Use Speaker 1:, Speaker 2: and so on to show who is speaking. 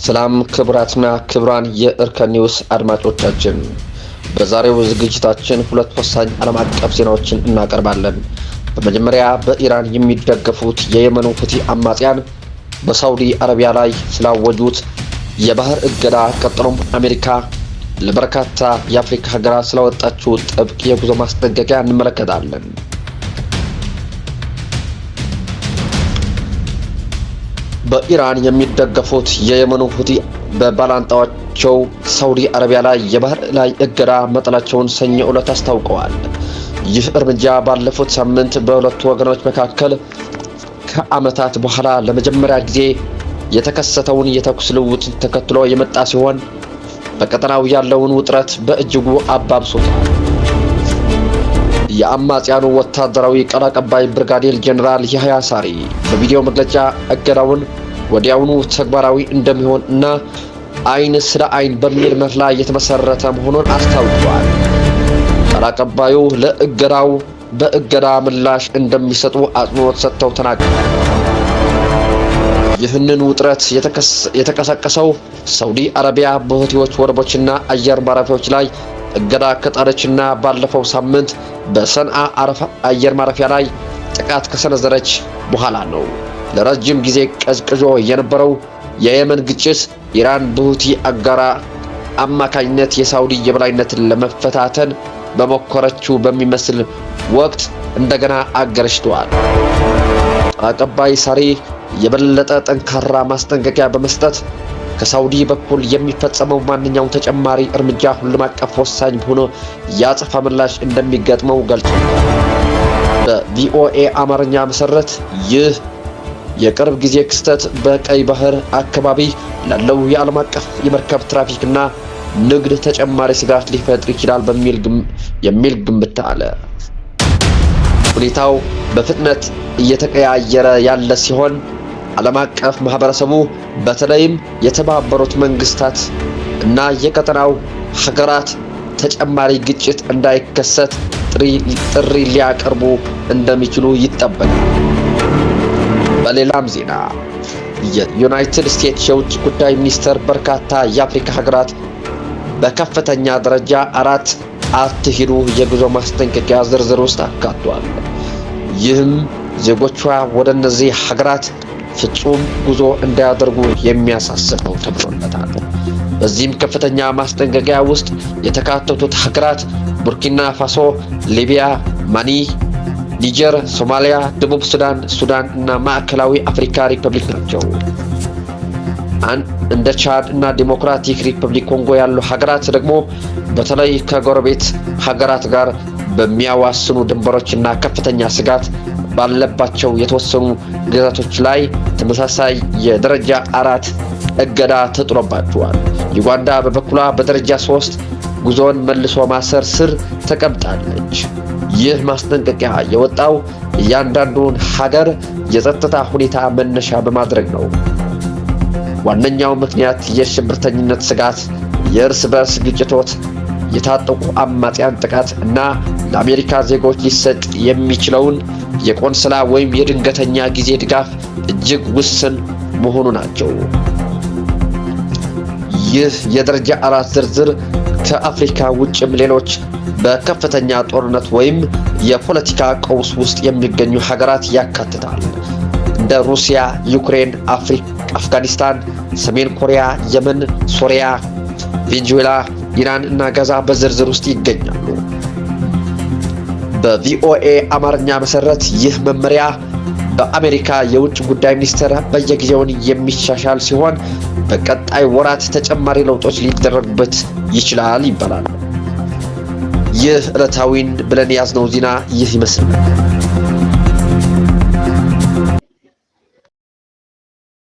Speaker 1: ሰላም ክቡራትና ክቡራን የእርከን ኒውስ አድማጮቻችን፣ በዛሬው ዝግጅታችን ሁለት ወሳኝ ዓለም አቀፍ ዜናዎችን እናቀርባለን። በመጀመሪያ በኢራን የሚደገፉት የየመኑ ሁቲ አማጽያን በሳውዲ አረቢያ ላይ ስላወጁት የባህር እገዳ፣ ቀጥሎም አሜሪካ ለበርካታ የአፍሪካ ሀገራት ስላወጣችው ጥብቅ የጉዞ ማስጠንቀቂያ እንመለከታለን። በኢራን የሚደገፉት የየመኑ ሁቲ በባላንጣቸው ሳውዲ አረቢያ ላይ የባህር ላይ እገዳ መጣላቸውን ሰኞ ዕለት አስታውቀዋል። ይህ እርምጃ ባለፉት ሳምንት በሁለቱ ወገኖች መካከል ከዓመታት በኋላ ለመጀመሪያ ጊዜ የተከሰተውን የተኩስ ልውውጥ ተከትሎ የመጣ ሲሆን በቀጠናው ያለውን ውጥረት በእጅጉ አባብሶታል። የአማጽያኑ ወታደራዊ ቃል አቀባይ ብርጋዴር ጄኔራል ያህያ ሳሪ በቪዲዮ መግለጫ እገዳውን ወዲያውኑ ተግባራዊ እንደሚሆን እና አይን ስለ አይን በሚል መርህ ላይ የተመሰረተ መሆኑን አስታውቀዋል። ቃል አቀባዩ ለእገዳው በእገዳ ምላሽ እንደሚሰጡ አጽንኦት ሰጥተው ተናግረዋል። ይህንን ውጥረት የተቀሰቀሰው ሳውዲ አረቢያ በሁቲዎች ወደቦችና አየር ማረፊያዎች ላይ እገዳ ከጣለችና ባለፈው ሳምንት በሰንዓ አየር ማረፊያ ላይ ጥቃት ከሰነዘረች በኋላ ነው። ለረጅም ጊዜ ቀዝቅዞ የነበረው የየመን ግጭት ኢራን በሁቲ አጋራ አማካኝነት የሳውዲ የበላይነትን ለመፈታተን በመኮረችው በሚመስል ወቅት እንደገና አገረሽቷል። አቀባይ ሳሪ የበለጠ ጠንካራ ማስጠንቀቂያ በመስጠት ከሳውዲ በኩል የሚፈጸመው ማንኛውም ተጨማሪ እርምጃ ሁሉም አቀፍ ወሳኝ ሆኖ ያጸፋ ምላሽ እንደሚገጥመው ገልጿል። በቪኦኤ አማርኛ መሰረት ይህ የቅርብ ጊዜ ክስተት በቀይ ባህር አካባቢ ላለው የዓለም አቀፍ የመርከብ ትራፊክና ንግድ ተጨማሪ ስጋት ሊፈጥር ይችላል የሚል ግምት አለ። ሁኔታው በፍጥነት እየተቀያየረ ያለ ሲሆን ዓለም አቀፍ ማህበረሰቡ በተለይም የተባበሩት መንግስታት እና የቀጠናው ሀገራት ተጨማሪ ግጭት እንዳይከሰት ጥሪ ሊያቀርቡ እንደሚችሉ ይጠበቃል። በሌላም ዜና የዩናይትድ ስቴትስ የውጭ ጉዳይ ሚኒስቴር በርካታ የአፍሪካ ሀገራት በከፍተኛ ደረጃ አትሂዱ የጉዞ ማስጠንቀቂያ ዝርዝር ውስጥ አካቷል። ይህም ዜጎቿ ወደ እነዚህ ሀገራት ፍጹም ጉዞ እንዳያደርጉ የሚያሳስብ ነው ተብሎለታል። በዚህም ከፍተኛ ማስጠንቀቂያ ውስጥ የተካተቱት ሀገራት ቡርኪና ፋሶ፣ ሊቢያ፣ ማሊ፣ ኒጀር፣ ሶማሊያ፣ ደቡብ ሱዳን እና ማዕከላዊ አፍሪካ ሪፐብሊክ ናቸው። እንደ ቻድ እና ዲሞክራቲክ ሪፐብሊክ ኮንጎ ያሉ ሀገራት ደግሞ በተለይ ከጎረቤት ሀገራት ጋር በሚያዋስኑ ድንበሮችና ከፍተኛ ስጋት ባለባቸው የተወሰኑ ግዛቶች ላይ ተመሳሳይ የደረጃ 4 እገዳ ተጥሎባቸዋል። ዩጋንዳ በበኩሏ በደረጃ 3 ጉዞን መልሶ ማሰር ስር ተቀምጣለች። ይህ ማስጠንቀቂያ የወጣው እያንዳንዱን ሀገር የጸጥታ ሁኔታ መነሻ በማድረግ ነው። ዋነኛው ምክንያት የሽብርተኝነት ስጋት፣ የእርስ በርስ ግጭቶች፣ የታጠቁ አማጽያን ጥቃት እና ለአሜሪካ ዜጎች ሊሰጥ የሚችለውን የቆንስላ ወይም የድንገተኛ ጊዜ ድጋፍ እጅግ ውስን መሆኑ ናቸው። ይህ የደረጃ 4 ዝርዝር ከአፍሪካ ውጭም ሌሎች በከፍተኛ ጦርነት ወይም የፖለቲካ ቀውስ ውስጥ የሚገኙ ሀገራት ያካትታል። እንደ ሩሲያ፣ ዩክሬን፣ አፍጋኒስታን፣ ሰሜን ኮሪያ፣ የመን፣ ሶሪያ፣ ቬንዙዌላ፣ ኢራን እና ጋዛ በዝርዝር ውስጥ ይገኛሉ። በቪኦኤ አማርኛ መሰረት ይህ መመሪያ በአሜሪካ የውጭ ጉዳይ ሚኒስቴር በየጊዜው የሚሻሻል ሲሆን በቀጣይ ወራት ተጨማሪ ለውጦች ሊደረጉበት ይችላል ይባላል። ይህ ዕለታዊን ብለን ያዝነው ዜና ይህ ይመስላል።